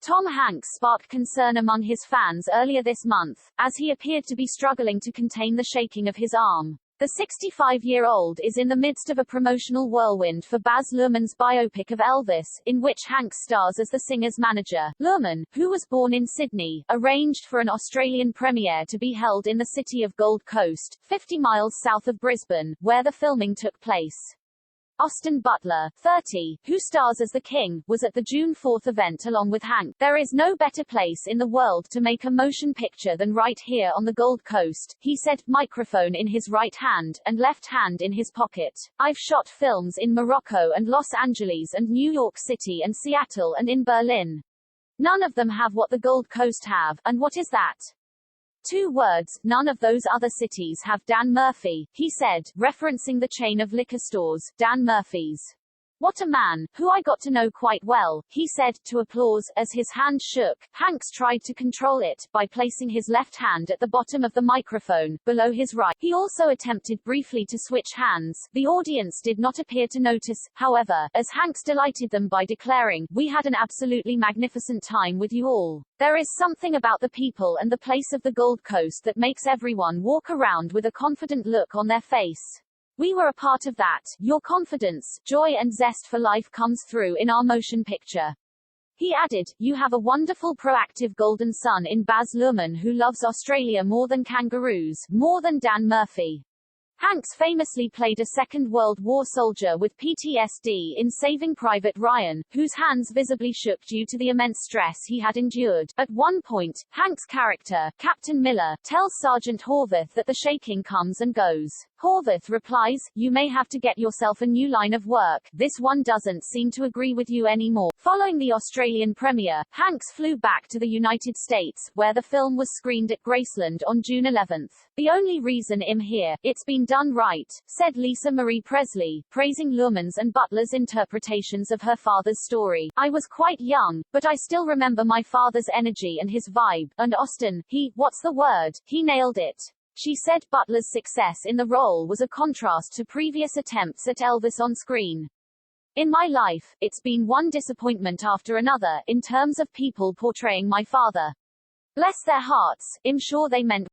Tom Hanks sparked concern among his fans earlier this month, as he appeared to be struggling to contain the shaking of his arm. The 65-year-old is in the midst of a promotional whirlwind for Baz Luhrmann's biopic of Elvis, in which Hanks stars as the singer's manager. Luhrmann, who was born in Sydney, arranged for an Australian premiere to be held in the city of Gold Coast, 50 miles south of Brisbane, where the filming took place. Austin Butler, 30, who stars as the King, was at the June 4 event along with Hank. There is no better place in the world to make a motion picture than right here on the Gold Coast, he said, microphone in his right hand, and left hand in his pocket. I've shot films in Morocco and Los Angeles and New York City and Seattle and in Berlin. None of them have what the Gold Coast have, and what is that? 2 words, none of those other cities have Dan Murphy, he said, referencing the chain of liquor stores, Dan Murphy's. What a man, who I got to know quite well, he said, to applause. As his hand shook, Hanks tried to control it, by placing his left hand at the bottom of the microphone, below his right. He also attempted briefly to switch hands. The audience did not appear to notice, however, as Hanks delighted them by declaring, "We had an absolutely magnificent time with you all. There is something about the people and the place of the Gold Coast that makes everyone walk around with a confident look on their face. We were a part of that. Your confidence, joy and zest for life comes through in our motion picture." He added, "You have a wonderful proactive golden son in Baz Luhrmann who loves Australia more than kangaroos, more than Dan Murphy." Hanks famously played a Second World War soldier with PTSD in Saving Private Ryan, whose hands visibly shook due to the immense stress he had endured. At one point, Hanks' character, Captain Miller, tells Sergeant Horvath that the shaking comes and goes. Horvath replies, "You may have to get yourself a new line of work. This one doesn't seem to agree with you anymore." Following the Australian premiere, Hanks flew back to the United States, where the film was screened at Graceland on June 11. "The only reason I'm here, it's been done right," said Lisa Marie Presley, praising Luhrmann's and Butler's interpretations of her father's story. "I was quite young, but I still remember my father's energy and his vibe, and Austin, what's the word? He nailed it." She said Butler's success in the role was a contrast to previous attempts at Elvis on screen. "In my life, it's been one disappointment after another, in terms of people portraying my father. Bless their hearts, I'm sure they meant